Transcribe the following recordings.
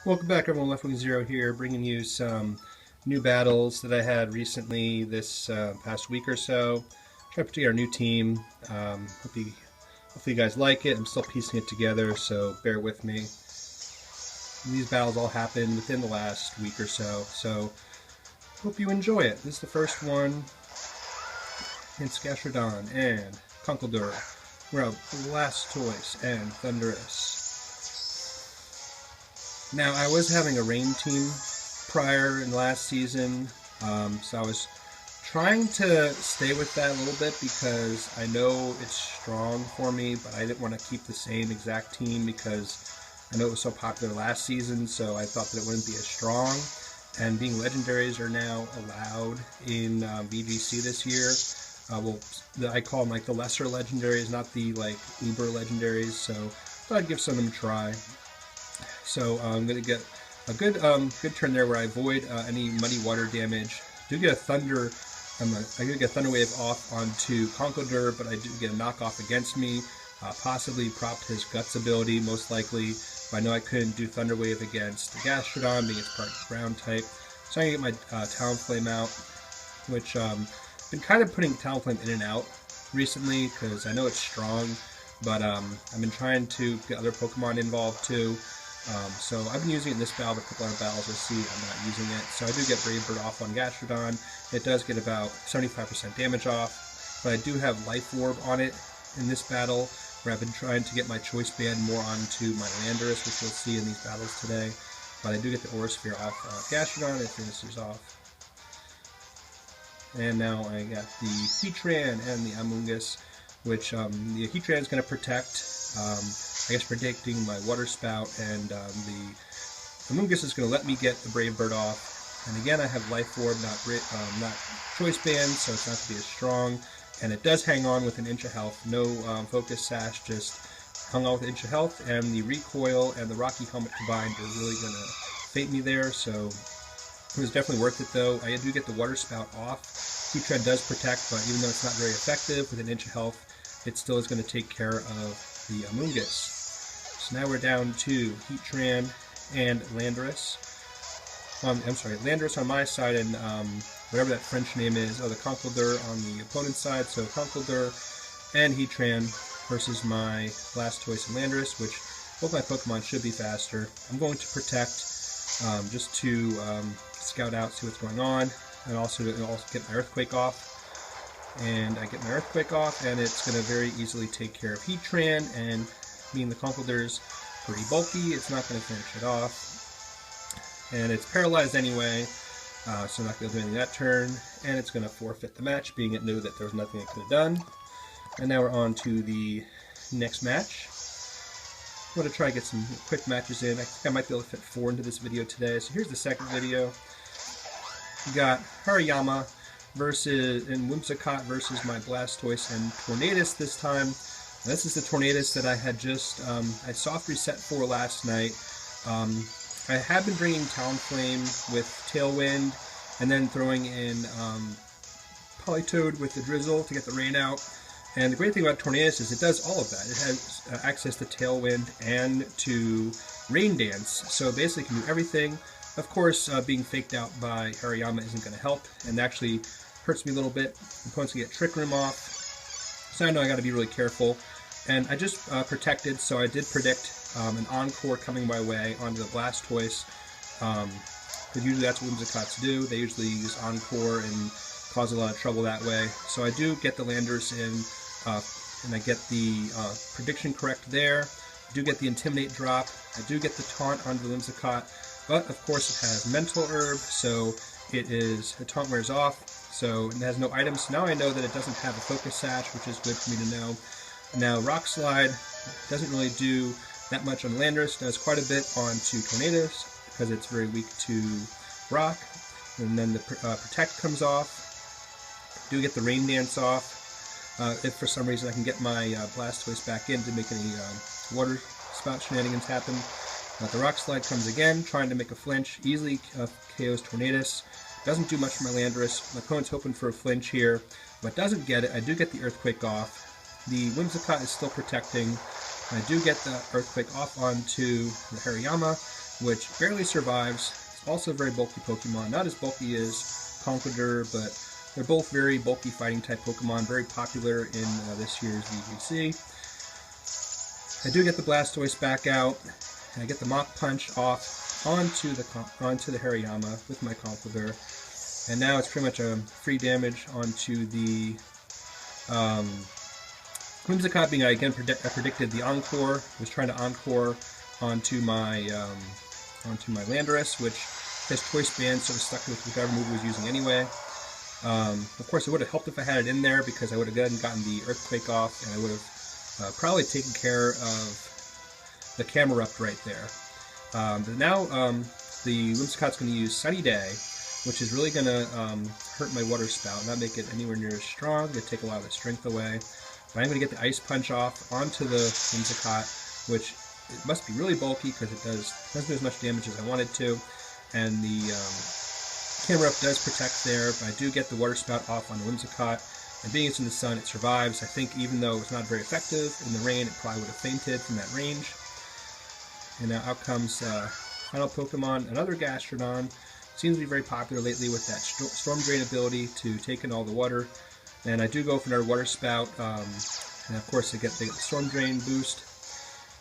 Welcome back, everyone. Leftwing Zero here, bringing you some new battles that I had recently this past week or so. Trying to put together a new team. Hopefully you guys like it. I'm still piecing it together, so bear with me. These battles all happened within the last week or so hope you enjoy it. This is the first one. It's Gastrodon and Conkeldurr. We're out Blastoise and Thundurus. Now, I was having a rain team prior in the last season, so I was trying to stay with that a little bit because I know it's strong for me, but I didn't want to keep the same exact team because I know it was so popular last season, so I thought that it wouldn't be as strong. And being legendaries are now allowed in VGC this year. I call them like the lesser legendaries, not the like uber legendaries, so I thought I'd give some of them a try. So I'm going to get a good turn there where I avoid any muddy water damage. Do get a thunder. I'm going to get Thunder Wave off onto Conkeldurr, but I do get a knockoff against me. Possibly propped his Guts ability, most likely. But I know I couldn't do Thunder Wave against the Gastrodon, being it's part ground type. So I'm going to get my Talonflame out, which I've been kind of putting Talonflame in and out recently because I know it's strong, but I've been trying to get other Pokemon involved too. So I've been using it in this battle, but a couple other battles you'll see I'm not using it. So I do get Brave Bird off on Gastrodon. It does get about 75% damage off, but I do have Life Orb on it in this battle, where I've been trying to get my Choice Band more onto my Landorus, which you'll see in these battles today. But I do get the Aura Sphere off Gastrodon, it finishes off. And now I got the Heatran and the Amoonguss, which the Heatran is going to protect. I guess predicting my Water Spout, and the Amoonguss is going to let me get the Brave Bird off. And again, I have Life Orb, not Choice Band, so it's not going to be as strong. And it does hang on with an inch of health. No Focus Sash, just hung on with an inch of health. And the Recoil and the Rocky Helmet combined are really going to fate me there. So it was definitely worth it, though. I do get the Water Spout off. Heatran does protect, but even though it's not very effective with an inch of health, it still is going to take care of the Amoonguss. So now we're down to Heatran and Landorus. I'm sorry, Landorus on my side and whatever that French name is, the Conkeldurr on the opponent's side. So Conkeldurr and Heatran versus my Blastoise and Landorus, which both my Pokemon should be faster. I'm going to protect just to scout out, see what's going on, and also get my Earthquake off. And I get my Earthquake off, and it's going to very easily take care of Heatran, and being the Conkeldurr's pretty bulky, it's not going to finish it off. And it's paralyzed anyway, so I'm not going to do anything that turn, and it's going to forfeit the match, being it knew that there was nothing it could have done. And now we're on to the next match. I'm going to try to get some quick matches in. I think I might be able to fit 4 into this video today. So here's the second video. We got Hariyama and Whimsicott versus my Blastoise and Tornadus this time. This is the Tornadus that I had just I soft reset for last night. I have been bringing Talonflame with Tailwind and then throwing in Politoed with the Drizzle to get the rain out. And the great thing about Tornadus is it does all of that. It has access to Tailwind and to Rain Dance, so basically it can do everything. Of course, being faked out by Hariyama isn't going to help, and actually hurts me a little bit. Opponents can get Trick Room off, so I know I got to be really careful. And I just protected, so I did predict an Encore coming my way onto the Blastoise. Because usually that's what Whimsicotts do. They usually use Encore and cause a lot of trouble that way. So I do get the Landorus in, and I get the prediction correct there. I do get the Intimidate drop. I do get the Taunt onto the Whimsicott. But of course it has Mental Herb, so the Taunt wears off. So it has no items. So now I know that it doesn't have a Focus Sash, which is good for me to know. Now Rock Slide doesn't really do that much on Landorus. Does quite a bit onto Tornadus because it's very weak to Rock. And then the Protect comes off. Do get the Rain Dance off. If for some reason I can get my Blastoise back in to make any Water Spout shenanigans happen. The Rock Slide comes again, trying to make a flinch. Easily KOs Tornadus. Doesn't do much for my Landorus. My opponent's hoping for a flinch here, but doesn't get it. I do get the Earthquake off. The Whimsicott is still protecting. I do get the Earthquake off onto the Hariyama, which barely survives. It's also a very bulky Pokemon, not as bulky as Conkeldurr, but they're both very bulky fighting type Pokemon, very popular in this year's VGC. I do get the Blastoise back out, and I get the Mach Punch off onto the Hariyama with my Conkeldurr, and now it's pretty much a free damage onto the Whimsicott. Being I again predicted the Encore, was trying to Encore onto my Landorus, which has Choice Band, so it was stuck with whatever move it was using anyway. Of course, it would have helped if I had it in there, because I would have gotten the Earthquake off, and I would have probably taken care of the Camerupt right there. But now the Whimsicott's going to use Sunny Day, which is really going to hurt my Water Spout, not make it anywhere near as strong. It's going to take a lot of the strength away. But I'm going to get the Ice Punch off onto the Whimsicott, which it must be really bulky because it doesn't do as much damage as I wanted to. And the Camerupt does protect there, but I do get the Water Spout off on the Whimsicott. And being it's in the sun, it survives. I think even though it's not very effective in the rain, it probably would have fainted from that range. And now out comes final Pokemon, another Gastrodon. Seems to be very popular lately with that Storm Drain ability to take in all the water. And I do go for another Water Spout, and of course I get the Storm Drain boost.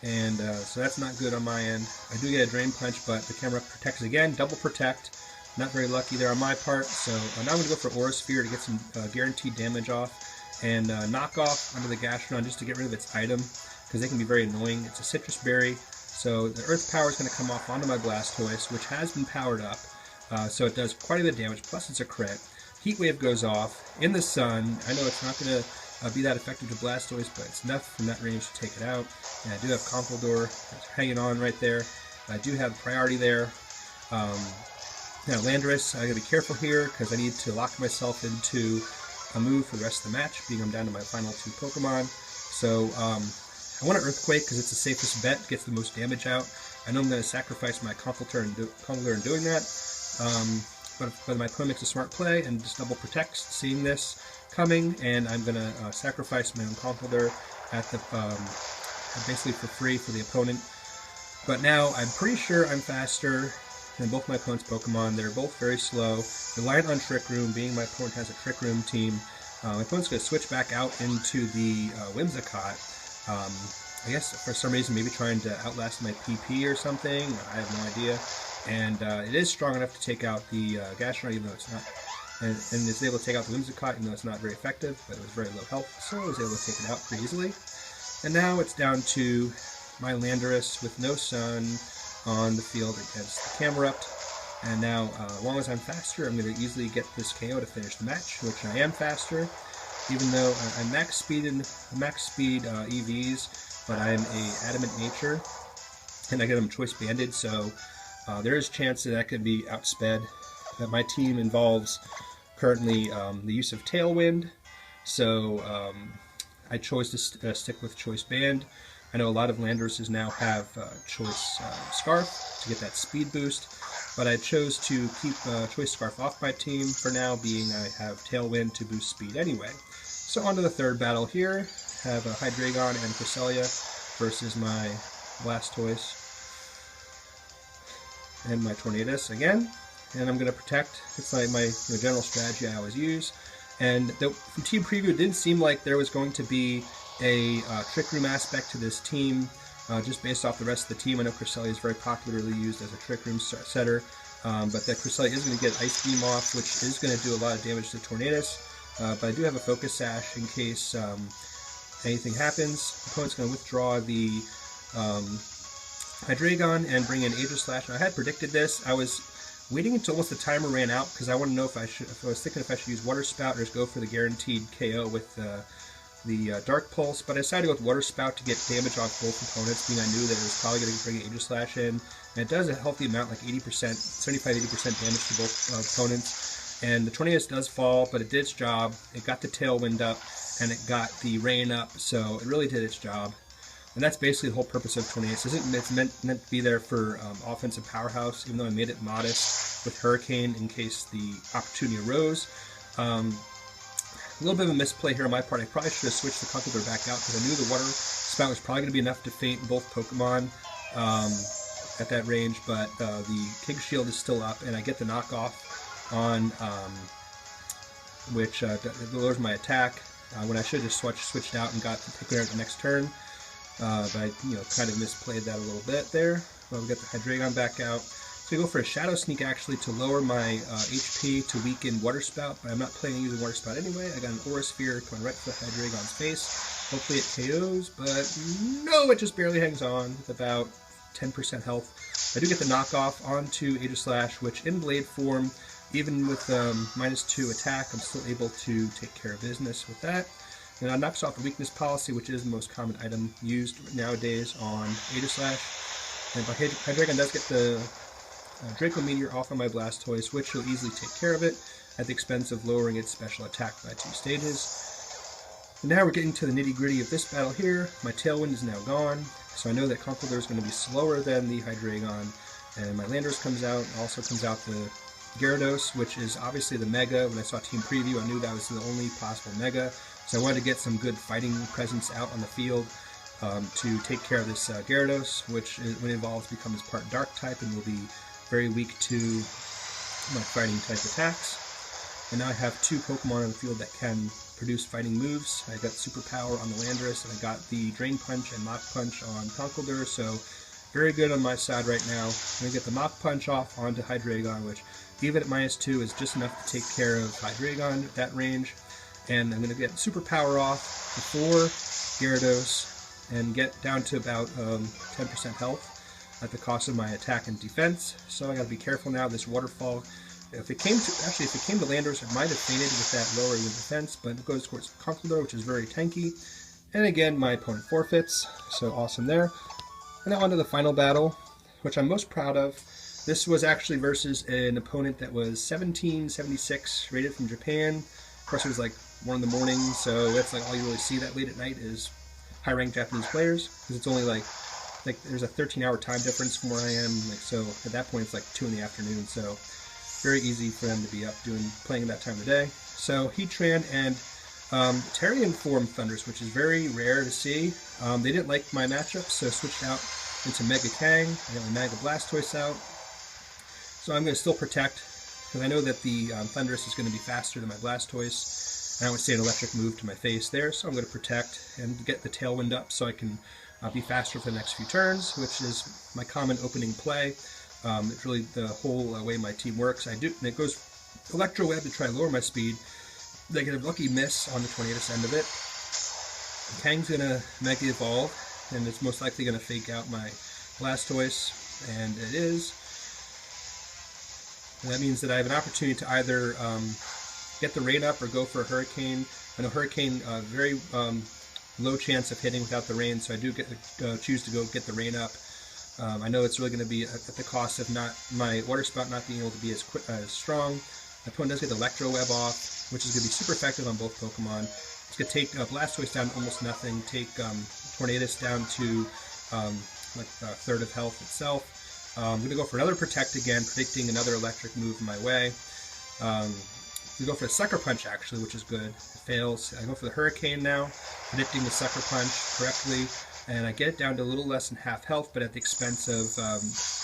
And so that's not good on my end. I do get a Drain Punch, but the Camerupt protects again, double protect. Not very lucky there on my part, so now I'm going to go for Aura Sphere to get some guaranteed damage off, and knock off onto the Gastrodon just to get rid of its item, because they can be very annoying. It's a Citrus Berry, so the Earth Power is going to come off onto my Blastoise, which has been powered up, so it does quite a bit of damage, plus it's a crit. Heat Wave goes off in the sun. I know it's not going to be that effective to Blastoise, but it's enough from that range to take it out. And I do have Conkeldurr hanging on right there. I do have priority there. Now Landorus, I gotta be careful here because I need to lock myself into a move for the rest of the match, being I'm down to my final two Pokemon. So I want an Earthquake because it's the safest bet, gets the most damage out. I know I'm going to sacrifice my Conkeldurr in doing that, but my opponent makes a smart play and just double protects, seeing this coming, and I'm going to sacrifice my own Conkeldurr at the basically for free for the opponent. But now I'm pretty sure I'm faster than both my opponent's Pokemon. They're both very slow. Reliant on Trick Room, being my opponent has a Trick Room team. My opponent's going to switch back out into the Whimsicott. I guess for some reason maybe trying to outlast my PP or something. I have no idea. And it is strong enough to take out the Gastrodon, even though it's not. And it's able to take out the Whimsicott, even though it's not very effective, but it was very low health, so I was able to take it out pretty easily. And now it's down to my Landorus with no sun on the field against the Camerupt. And now, as long as I'm faster, I'm going to easily get this KO to finish the match, which I am faster, even though I'm max speed EVs, but I'm a Adamant Nature, and I get them Choice Banded, so there is a chance that could be outsped. That my team involves currently the use of Tailwind, so I chose to stick with Choice Band. I know a lot of Landoruses now have Choice Scarf to get that speed boost, but I chose to keep Choice Scarf off my team for now, being I have Tailwind to boost speed anyway. So on to the third battle here. I have a Hydreigon and Cresselia versus my Blastoise and my Tornadus again, and I'm going to protect. It's like my general strategy I always use. And from Team Preview, it didn't seem like there was going to be a Trick Room aspect to this team, just based off the rest of the team. I know Cresselia is very popularly used as a Trick Room setter, but that Cresselia is going to get Ice Beam off, which is going to do a lot of damage to Tornadus. But I do have a Focus Sash in case anything happens. The opponent's going to withdraw the Hydreigon and bring in Aegislash. Now, I had predicted this. I was waiting until almost the timer ran out because I wanted to know if I was thinking if I should use Water Spout or just go for the guaranteed KO with the Dark Pulse, but I decided to go with Water Spout to get damage off both opponents, being I knew that it was probably going to bring Aegislash in, and it does a healthy amount, like 80%, 75-80% damage to both opponents. And the Tornadus does fall, but it did its job. It got the Tailwind up, and it got the Rain up, so it really did its job. And that's basically the whole purpose of Tornadus. It's meant to be there for offensive powerhouse, even though I made it modest with Hurricane in case the opportunity arose. A little bit of a misplay here on my part. I probably should have switched the Conkeldurr back out because I knew the Water Spout was probably going to be enough to faint both Pokemon. at that range, but the King Shield is still up, and I get the knockoff on, which lowers my attack, when I should have switched out and got to take care of the next turn. But I kind of misplayed that a little bit there. Well, we got the Hydreigon back out. So we go for a Shadow Sneak actually to lower my HP to weaken Water Spout, but I'm not planning on using Water Spout anyway. I got an Aura Sphere coming right for the Hydreigon's face. Hopefully it KOs, but no, it just barely hangs on with about 10% health. I do get the knockoff onto Aegislash, which in Blade form, even with -2 attack, I'm still able to take care of business with that. And that knocks off the Weakness Policy, which is the most common item used nowadays on Aegislash. And if Hydreigon does get the Draco Meteor off on my Blastoise, which will easily take care of it at the expense of lowering its special attack by 2 stages. And now we're getting to the nitty-gritty of this battle here. My Tailwind is now gone, so I know that Conkeldurr is going to be slower than the Hydreigon, and my Landorus comes out. Also comes out the Gyarados, which is obviously the Mega. When I saw Team Preview, I knew that was the only possible Mega, so I wanted to get some good fighting presence out on the field to take care of this Gyarados, which when it evolves becomes part Dark type and will be very weak to my fighting type attacks. And now I have 2 Pokemon on the field that can produce fighting moves. I got Superpower on the Landorus, and I got the Drain Punch and Mach Punch on Conkeldurr, so very good on my side right now. I'm going to get the Mach Punch off onto Hydreigon, which even at -2 is just enough to take care of Hydreigon at that range. And I'm going to get Superpower off before Gyarados and get down to about 10% health at the cost of my attack and defense. So I got to be careful now. This Waterfall, if it came to Landorus, it might have fainted with that lowering of defense, but it goes towards Conkeldurr, which is very tanky. And again, my opponent forfeits, so awesome there. And now on to the final battle, which I'm most proud of. This was actually versus an opponent that was 1776, rated from Japan. Of course, it was like 1 in the morning, so that's like all you really see that late at night is high-ranked Japanese players, because it's only like there's a 13-hour time difference from where I am. So at that point, it's like 2 in the afternoon. So very easy for them to be up playing that time of day. So Heatran and Tarian formed Thundurus, which is very rare to see. They didn't like my matchup, so I switched out into Mega Kang. I got my Mega Blastoise out. So I'm going to still protect, because I know that the Thundurus is going to be faster than my Blastoise. And I would say an electric move to my face there, so I'm going to protect and get the Tailwind up so I can be faster for the next few turns, which is my common opening play. It's really the whole way my team works. And it goes Electro Web to try to lower my speed. They get a lucky miss on the Tornadus end of it. Kang's going to Mega Evolve, and it's most likely going to fake out my Blastoise, and it is. And that means that I have an opportunity to either get the Rain up or go for a Hurricane. I know Hurricane, very low chance of hitting without the Rain, so I do choose to go get the Rain up. I know it's really going to be at the cost of my Water Spout not being able to be as strong. My opponent does get the Electro Web off, which is going to be super effective on both Pokemon. It's going to take Blastoise down to almost nothing, take Tornadus down to like a third of health itself. I'm going to go for another Protect again, predicting another electric move my way. We go for a Sucker Punch actually, which is good. It fails. I go for the Hurricane now, predicting the Sucker Punch correctly, and I get it down to a little less than half health, but at the expense of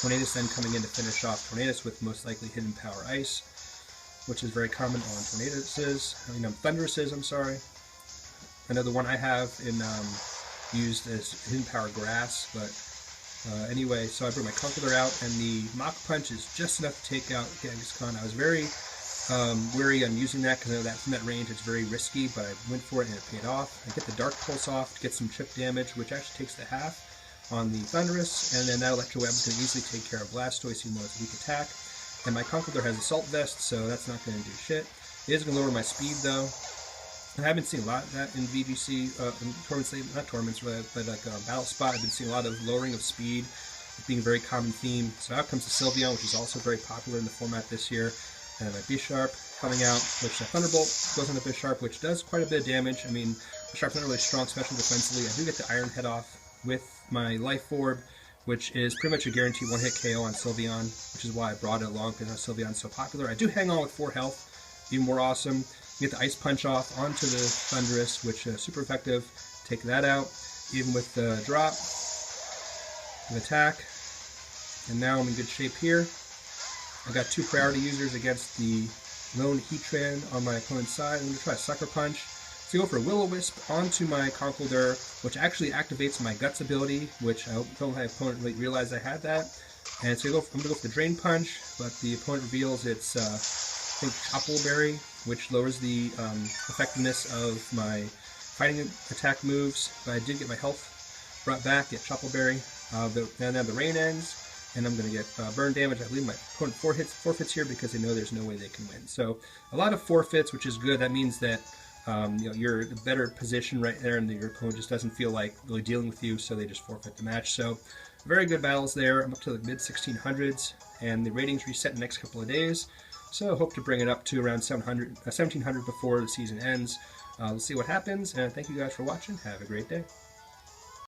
Tornadus then coming in to finish off Tornadus with most likely Hidden Power Ice, which is very common on Thunduruses, I'm sorry. I know the one I have used as Hidden Power Grass, but anyway, so I bring my Conkeldurr out, and the Mach Punch is just enough to take out Kangaskhan. I was very wary on using that because I know that from that range it's very risky, but I went for it and it paid off. I get the Dark Pulse off to get some chip damage, which actually takes the half on the Thundurus, and then that Electro Web is going to easily take care of Blastoise, even though it's a weak attack. And my Conkeldurr has Assault Vest, so that's not going to do shit. It is going to lower my speed, though. I haven't seen a lot of that in VGC, not tournaments, but like Battle Spot. I've been seeing a lot of lowering of speed, being a very common theme. So out comes the Sylveon, which is also very popular in the format this year. And my Bisharp coming out, which the Thunderbolt goes on the Bisharp, which does quite a bit of damage. I mean, Bisharp's not really strong, especially defensively. I do get the Iron Head off with my Life Orb, which is pretty much a guaranteed one-hit KO on Sylveon, which is why I brought it along, because Sylveon's so popular. I do hang on with 4 health, even more awesome. Get the Ice Punch off onto the Thundurus, which is super effective. Take that out, even with the drop, the attack. and now I'm in good shape here. I got 2 priority users against the lone Heatran on my opponent's side. I'm going to try a Sucker Punch. So go for a Will-O-Wisp onto my Conkeldurr, which actually activates my Guts ability, which I don't have opponent really realize I had that. And so I'm going to go for the Drain Punch, but the opponent reveals it's, I think, Chople Berry, which lowers the effectiveness of my fighting attack moves. But I did get my health brought back, get Chople Berry. And then the rain ends, and I'm going to get burn damage. I believe my opponent forfeits here because they know there's no way they can win. So a lot of forfeits, which is good. That means that you're in a better position right there, and your opponent just doesn't feel like really dealing with you, so they just forfeit the match. So very good battles there. I'm up to the mid-1600s, and the ratings reset in the next couple of days. So I hope to bring it up to around 1700 before the season ends. We'll see what happens, and thank you guys for watching. Have a great day.